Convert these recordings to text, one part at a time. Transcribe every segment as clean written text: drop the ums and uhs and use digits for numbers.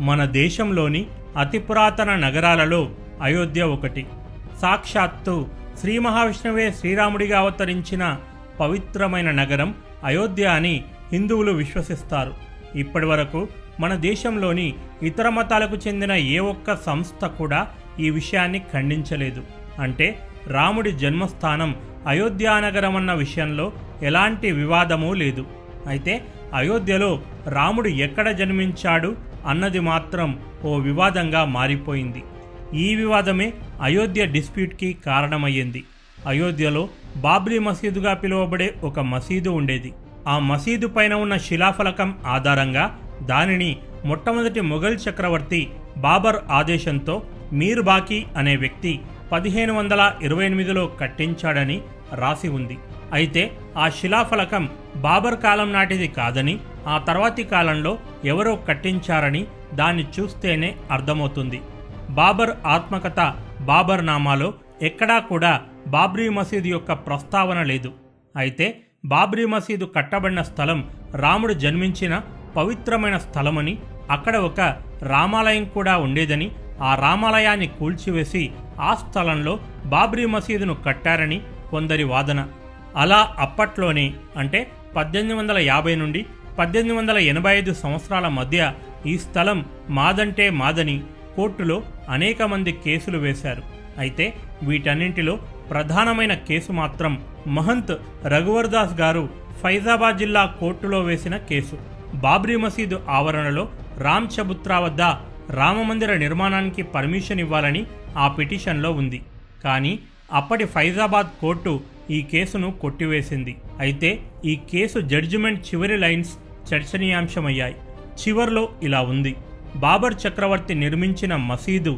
మన దేశంలోని అతి పురాతన నగరాలలో అయోధ్య ఒకటి. సాక్షాత్తు శ్రీ మహావిష్ణువే శ్రీరాముడిగా అవతరించిన పవిత్రమైన నగరం అయోధ్య అని హిందువులు విశ్వసిస్తారు. ఇప్పటి వరకు మన దేశంలోని ఇతర మతాలకు చెందిన ఏ ఒక్క సంస్థ కూడా ఈ విషయాన్ని ఖండించలేదు. అంటే రాముడి జన్మస్థానం అయోధ్యానగరం అన్న విషయంలో ఎలాంటి వివాదమూ లేదు. అయితే అయోధ్యలో రాముడు ఎక్కడ జన్మించాడు అన్నది మాత్రం ఓ వివాదంగా మారిపోయింది. ఈ వివాదమే అయోధ్య డిస్ప్యూట్కి కారణమయ్యింది. అయోధ్యలో బాబ్రీ మసీదుగా పిలువబడే ఒక మసీదు ఉండేది. ఆ మసీదు పైన ఉన్న శిలాఫలకం ఆధారంగా దానిని మొట్టమొదటి మొఘల్ చక్రవర్తి బాబర్ ఆదేశంతో మీర్ బాకీ అనే వ్యక్తి 1528లో కట్టించాడని రాసి ఉంది. అయితే ఆ శిలాఫలకం బాబర్ కాలం నాటిది కాదని, ఆ తర్వాతి కాలంలో ఎవరో కట్టించారని దాన్ని చూస్తేనే అర్థమవుతుంది. బాబర్ ఆత్మకథ బాబర్ నామాలో ఎక్కడా కూడా బాబ్రీ మసీదు యొక్క ప్రస్తావన లేదు. అయితే బాబ్రీ మసీదు కట్టబడిన స్థలం రాముడు జన్మించిన పవిత్రమైన స్థలమని, అక్కడ ఒక రామాలయం కూడా ఉండేదని, ఆ రామాలయాన్ని కూల్చివేసి ఆ స్థలంలో బాబ్రీ మసీదును కట్టారని కొందరి వాదన. అలా అప్పట్లోనే అంటే 1850 నుండి 1885 సంవత్సరాల మధ్య ఈ స్థలం మాదంటే మాదని కోర్టులో అనేక మంది కేసులు వేశారు. అయితే వీటన్నింటిలో ప్రధానమైన కేసు మాత్రం మహంత్ రఘువర్దాస్ గారు ఫైజాబాద్ జిల్లా కోర్టులో వేసిన కేసు. బాబ్రీ మసీదు ఆవరణలో రామ్ చబుత్రా వద్ద రామమందిర నిర్మాణానికి పర్మిషన్ ఇవ్వాలని ఆ పిటిషన్లో ఉంది. కానీ అప్పటి ఫైజాబాద్ కోర్టు ఈ కేసును కొట్టివేసింది. అయితే ఈ కేసు జడ్జిమెంట్ చివరి లైన్స్ చర్చనీయాంశమయ్యాయి. చివర్లో ఇలా ఉంది: బాబర్ చక్రవర్తి నిర్మించిన మసీదు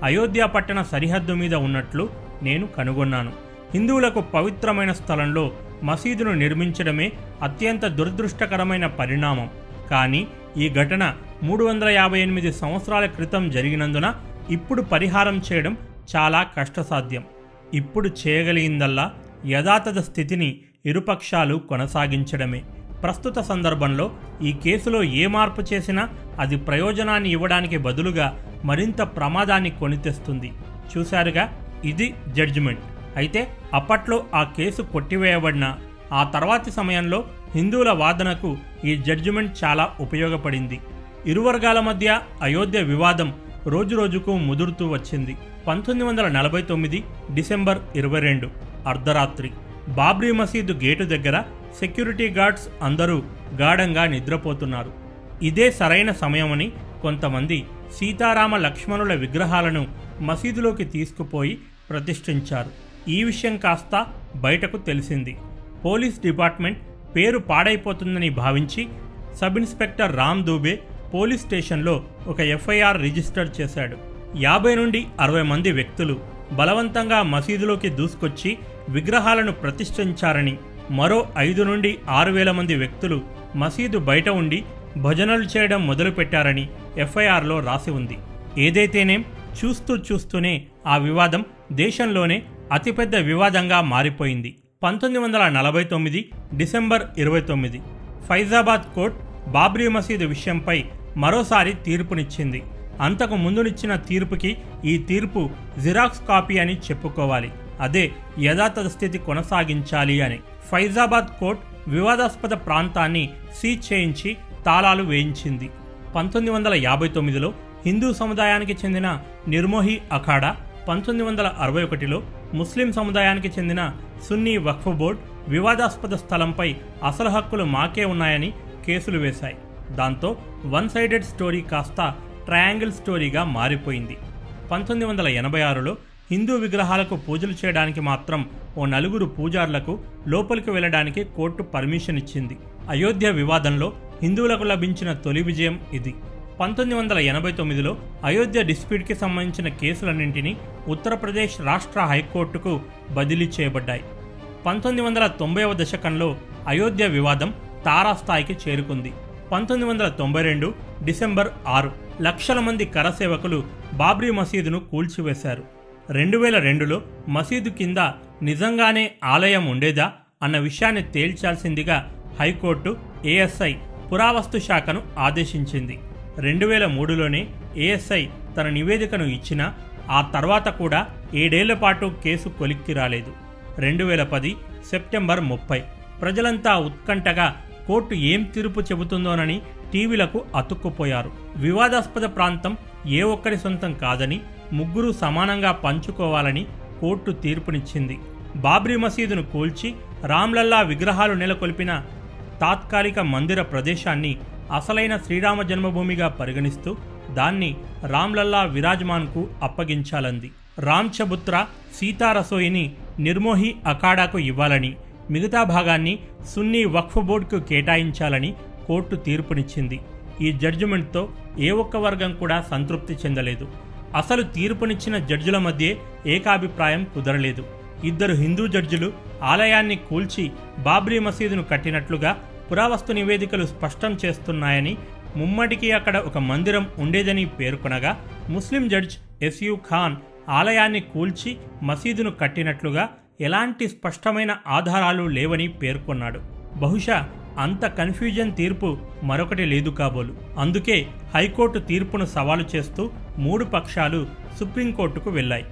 అయోధ్య పట్టణ సరిహద్దు మీద ఉన్నట్లు నేను కనుగొన్నాను. హిందువులకు పవిత్రమైన స్థలంలో మసీదును నిర్మించడమే అత్యంత దురదృష్టకరమైన పరిణామం. కానీ ఈ ఘటన 358 సంవత్సరాల క్రితం జరిగినందున ఇప్పుడు పరిహారం చేయడం చాలా కష్టసాధ్యం. ఇప్పుడు చేయగలిగిందల్లా యథాతథ స్థితిని ఇరుపక్షాలు కొనసాగించడమే. ప్రస్తుత సందర్భంలో ఈ కేసులో ఏ మార్పు చేసినా అది ప్రయోజనాన్ని ఇవ్వడానికి బదులుగా మరింత ప్రమాదాన్ని కొనితెస్తుంది. చూశారుగా, ఇది జడ్జిమెంట్. అయితే అప్పట్లో ఆ కేసు కొట్టివేయబడిన ఆ తర్వాతి సమయంలో హిందువుల వాదనకు ఈ జడ్జిమెంట్ చాలా ఉపయోగపడింది. ఇరు వర్గాల మధ్య అయోధ్య వివాదం రోజురోజుకు ముదురుతూ వచ్చింది. 1949 డిసెంబర్ 22 అర్ధరాత్రి బాబ్రీ మసీదు గేటు దగ్గర సెక్యూరిటీ గార్డ్స్ అందరూ గాఢంగా నిద్రపోతున్నారు. ఇదే సరైన సమయమని కొంతమంది సీతారామ లక్ష్మణుల విగ్రహాలను మసీదులోకి తీసుకుపోయి ప్రతిష్ఠించారు. ఈ విషయం కాస్త బయటకు తెలిసింది. పోలీస్ డిపార్ట్మెంట్ పేరు పాడైపోతుందని భావించి sub inspector Ram Dubey police స్టేషన్లో ఒక ఎఫ్ఐఆర్ రిజిస్టర్ చేశాడు. 50 నుండి 60 మంది వ్యక్తులు బలవంతంగా మసీదులోకి దూసుకొచ్చి విగ్రహాలను ప్రతిష్ఠించారని, మరో 5 నుండి 6,000 మంది వ్యక్తులు మసీదు బయట ఉండి భజనలు చేయడం మొదలుపెట్టారని ఎఫ్ఐఆర్లో రాసి ఉంది. ఏదైతేనేం చూస్తూనే ఆ వివాదం దేశంలోనే అతిపెద్ద వివాదంగా మారిపోయింది. 1949 డిసెంబర్ 29 ఫైజాబాద్ కోర్టు బాబ్రీ మసీదు విషయంపై మరోసారి తీర్పునిచ్చింది. అంతకు ముందునిచ్చిన తీర్పుకి ఈ తీర్పు జిరాక్స్ కాపీ అని చెప్పుకోవాలి. అదే యథాతథ స్థితి కొనసాగించాలి అని. ఫైజాబాద్ కోర్టు వివాదాస్పద ప్రాంతాన్ని సీజ్ చేయించి తాళాలు వేయించింది. 1959లో హిందూ సముదాయానికి చెందిన నిర్మోహి అఖాడా, 1961లో ముస్లిం సముదాయానికి చెందిన సున్నీ వక్ఫ్ బోర్డ్ వివాదాస్పద స్థలంపై అసలు హక్కులు మాకే ఉన్నాయని కేసులు వేశాయి. దాంతో వన్ సైడెడ్ స్టోరీ కాస్త ట్రయాంగిల్ స్టోరీగా మారిపోయింది. 1986లో హిందూ విగ్రహాలకు పూజలు చేయడానికి మాత్రం ఓ 4 పూజారులకు లోపలికి వెళ్లడానికి కోర్టు పర్మిషన్ ఇచ్చింది. అయోధ్య వివాదంలో హిందువులకు లభించిన తొలి విజయం ఇది. 1989లో అయోధ్య డిస్ప్యూట్కి సంబంధించిన కేసులన్నింటినీ ఉత్తరప్రదేశ్ రాష్ట్ర హైకోర్టుకు బదిలీ చేయబడ్డాయి. 1990వ దశకంలో అయోధ్య వివాదం తారాస్థాయికి చేరుకుంది. 1992 డిసెంబర్ 6 లక్షల మంది కరసేవకులు బాబ్రీ మసీదును కూల్చివేశారు. 2002లో మసీదు కింద నిజంగానే ఆలయం ఉండేదా అన్న విషయాన్ని తేల్చాల్సిందిగా హైకోర్టు ఏఎస్ఐ పురావస్తు శాఖను ఆదేశించింది. 2003లోనే ఏఎస్ఐ తన నివేదికను ఇచ్చినా ఆ తర్వాత కూడా 7 ఏళ్ల పాటు కేసు కొలిక్కి రాలేదు. 2010 సెప్టెంబర్ 30 ప్రజలంతా ఉత్కంఠగా కోర్టు ఏం తీర్పు చెబుతుందోనని టీవీలకు అతుక్కుపోయారు. వివాదాస్పద ప్రాంతం ఏ ఒక్కరి సొంతం కాదని, ముగ్గురు సమానంగా పంచుకోవాలని కోర్టు తీర్పునిచ్చింది. బాబ్రీ మసీదును కూల్చి రామ్లల్లా విగ్రహాలు నెలకొల్పిన తాత్కాలిక మందిర ప్రదేశాన్ని అసలైన శ్రీరామ జన్మభూమిగా పరిగణిస్తూ దాన్ని రామ్లల్లా విరాజ్మాన్కు అప్పగించాలంది. రామ్ చబుత్రా సీతా రసోయిని నిర్మోహి అఖాడాకు ఇవ్వాలని, మిగతా భాగాన్ని సున్నీ వక్ఫ్ బోర్డుకు కేటాయించాలని కోర్టు తీర్పునిచ్చింది. ఈ జడ్జిమెంట్తో ఏ ఒక్క వర్గం కూడా సంతృప్తి చెందలేదు. అసలు తీర్పునిచ్చిన జడ్జిల మధ్య ఏకాభిప్రాయం కుదరలేదు. 2 హిందూ జడ్జిలు ఆలయాన్ని కూల్చి బాబ్రీ మసీదును కట్టినట్లుగా పురావస్తు నివేదికలు స్పష్టం చేస్తున్నాయని, ముమ్మటికి అక్కడ ఒక మందిరం ఉండేదని పేర్కొనగా, ముస్లిం జడ్జ్ ఎస్యు ఖాన్ ఆలయాన్ని కూల్చి మసీదును కట్టినట్లుగా ఎలాంటి స్పష్టమైన ఆధారాలు లేవని పేర్కొన్నాడు. బహుశా అంత కన్ఫ్యూజన్ తీర్పు మరొకటి లేదు కాబోలు. అందుకే హైకోర్టు తీర్పును సవాలు చేస్తూ 3 పక్షాలు సుప్రీంకోర్టుకు వెళ్లాయి.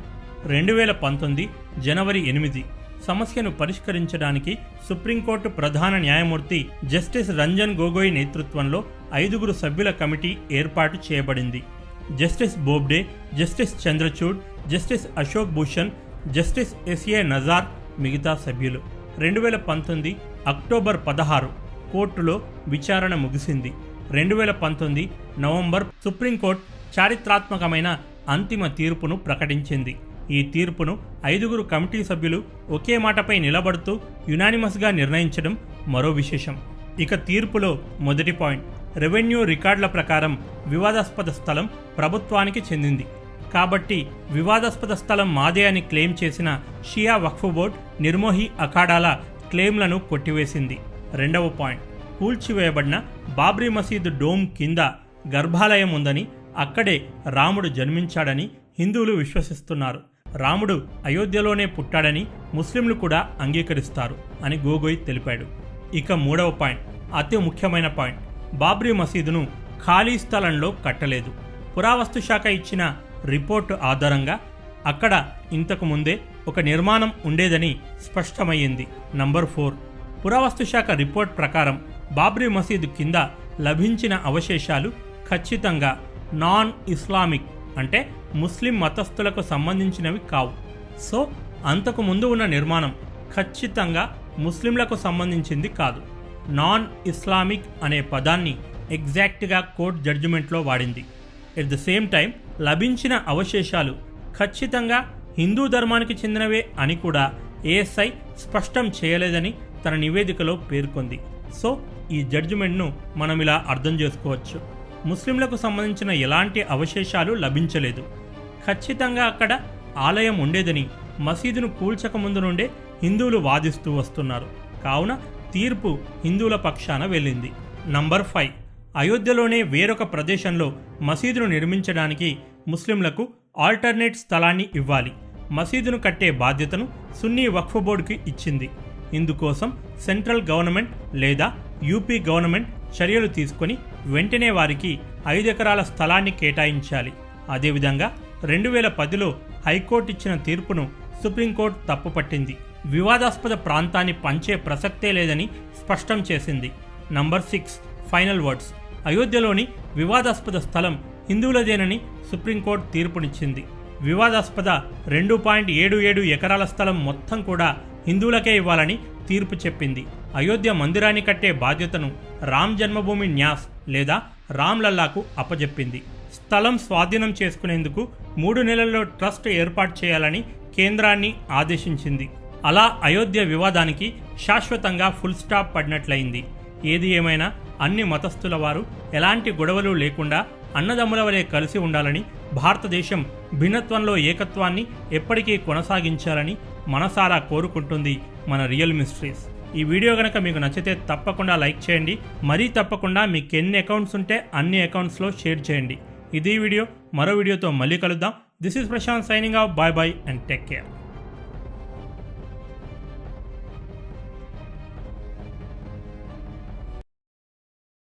2019 జనవరి 8 సమస్యను పరిష్కరించడానికి సుప్రీంకోర్టు ప్రధాన న్యాయమూర్తి జస్టిస్ రంజన్ గొగోయ్ నేతృత్వంలో 5 సభ్యుల కమిటీ ఏర్పాటు చేయబడింది. Justice Bobde, justice Chandrachud, justice Ashok Bhushan, justice S A Nazeer మిగతా సభ్యులు. 2019 అక్టోబర్ 16 కోర్టులో విచారణ ముగిసింది. 2019 నవంబర్ సుప్రీంకోర్టు చారిత్రాత్మకమైన అంతిమ తీర్పును ప్రకటించింది. ఈ తీర్పును 5 కమిటీ సభ్యులు ఒకే మాటపై నిలబడుతూ యునానిమస్గా నిర్ణయించడం మరో విశేషం. ఇక తీర్పులో మొదటి పాయింట్, రెవెన్యూ రికార్డుల ప్రకారం వివాదాస్పద స్థలం ప్రభుత్వానికి చెందింది కాబట్టి వివాదాస్పద స్థలం మాదే అని క్లెయిమ్ చేసిన షియా వక్ఫ్ బోర్డ్ నిర్మోహి అఖాడాల క్లెయిమ్లను కొట్టివేసింది. రెండవ పాయింట్, కూల్చివేయబడిన బాబ్రీ మసీదు డోమ్ కింద గర్భాలయం ఉందని, అక్కడే రాముడు జన్మించాడని హిందువులు విశ్వసిస్తున్నారు. రాముడు అయోధ్యలోనే పుట్టాడని ముస్లింలు కూడా అంగీకరిస్తారు అని గొగోయ్ తెలిపాడు. ఇక మూడవ పాయింట్, అతి ముఖ్యమైన పాయింట్, బాబ్రీ మసీదును ఖాళీ స్థలంలో కట్టలేదు. పురావస్తు శాఖ ఇచ్చిన రిపోర్టు ఆధారంగా అక్కడ ఇంతకు ముందే ఒక నిర్మాణం ఉండేదని స్పష్టమయ్యింది. నంబర్ 4, పురావస్తు శాఖ రిపోర్ట్ ప్రకారం బాబ్రీ మసీదు కింద లభించిన అవశేషాలు ఖచ్చితంగా నాన్ ఇస్లామిక్ అంటే ముస్లిం మతస్థులకు సంబంధించినవి కావు. సో అంతకు ముందు ఉన్న నిర్మాణం ఖచ్చితంగా ముస్లింలకు సంబంధించింది కాదు. నాన్ ఇస్లామిక్ అనే పదాన్ని ఎగ్జాక్ట్గా కోర్టు జడ్జిమెంట్లో వాడింది. ఎట్ ద సేమ్ టైం లభించిన అవశేషాలు ఖచ్చితంగా హిందూ ధర్మానికి చెందినవే అని కూడా ఏఎస్ఐ స్పష్టం చేయలేదని తన నివేదికలో పేర్కొంది. సో ఈ జడ్జిమెంట్ను మనం ఇలా అర్థం చేసుకోవచ్చు, ముస్లింలకు సంబంధించిన ఎలాంటి అవశేషాలు లభించలేదు. ఖచ్చితంగా అక్కడ ఆలయం ఉండేదని మసీదును కూల్చక ముందు నుండే హిందువులు వాదిస్తూ వస్తున్నారు. కావున తీర్పు హిందువుల పక్షాన వెళ్ళింది. నంబర్ 5, అయోధ్యలోనే వేరొక ప్రదేశంలో మసీదును నిర్మించడానికి ముస్లింలకు ఆల్టర్నేట్ స్థలాన్ని ఇవ్వాలి. మసీదును కట్టే బాధ్యతను సున్నీ వక్ఫ్ బోర్డుకి ఇచ్చింది. ఇందుకోసం సెంట్రల్ గవర్నమెంట్ లేదా యూపీ గవర్నమెంట్ చర్యలు తీసుకొని వెంటనే వారికి 5 ఎకరాల స్థలాన్ని కేటాయించాలి. అదేవిధంగా 2010లో హైకోర్టు ఇచ్చిన తీర్పును సుప్రీంకోర్టు తప్పుపట్టింది. వివాదాస్పద ప్రాంతాన్ని పంచే ప్రసక్తే లేదని స్పష్టం చేసింది. నంబర్ 6, ఫైనల్ వర్డ్స్, అయోధ్యలోని వివాదాస్పద స్థలం హిందువులదేనని సుప్రీంకోర్టు తీర్పునిచ్చింది. వివాదాస్పద 2.77 ఎకరాల స్థలం మొత్తం కూడా హిందువులకే ఇవ్వాలని తీర్పు చెప్పింది. అయోధ్య మందిరాన్ని కట్టే బాధ్యతను రామ్ జన్మభూమి న్యాస్ లేదా రామ్లల్లాకు అప్పజెప్పింది. స్థలం స్వాధీనం చేసుకునేందుకు 3 నెలల్లో ట్రస్ట్ ఏర్పాటు చేయాలని కేంద్రాన్ని ఆదేశించింది. అలా అయోధ్య వివాదానికి శాశ్వతంగా ఫుల్ స్టాప్ పడినట్లయింది. ఏది ఏమైనా అన్ని మతస్థుల వారు ఎలాంటి గొడవలు లేకుండా అన్నదమ్ముల వలె కలిసి ఉండాలని, భారతదేశం భిన్నత్వంలో ఏకత్వాన్ని ఎప్పటికీ కొనసాగించాలని మనసారా కోరుకుంటుంది మన రియల్ మిస్టరీస్. ఈ వీడియో గనక మీకు నచ్చితే తప్పకుండా లైక్ చేయండి. మరీ తప్పకుండా మీకు ఎన్ని అకౌంట్స్ ఉంటే అన్ని అకౌంట్స్లో షేర్ చేయండి. ఇది వీడియో, మరో వీడియోతో మళ్ళీ కలుద్దాం. This is Prashant signing off. Bye bye and take care.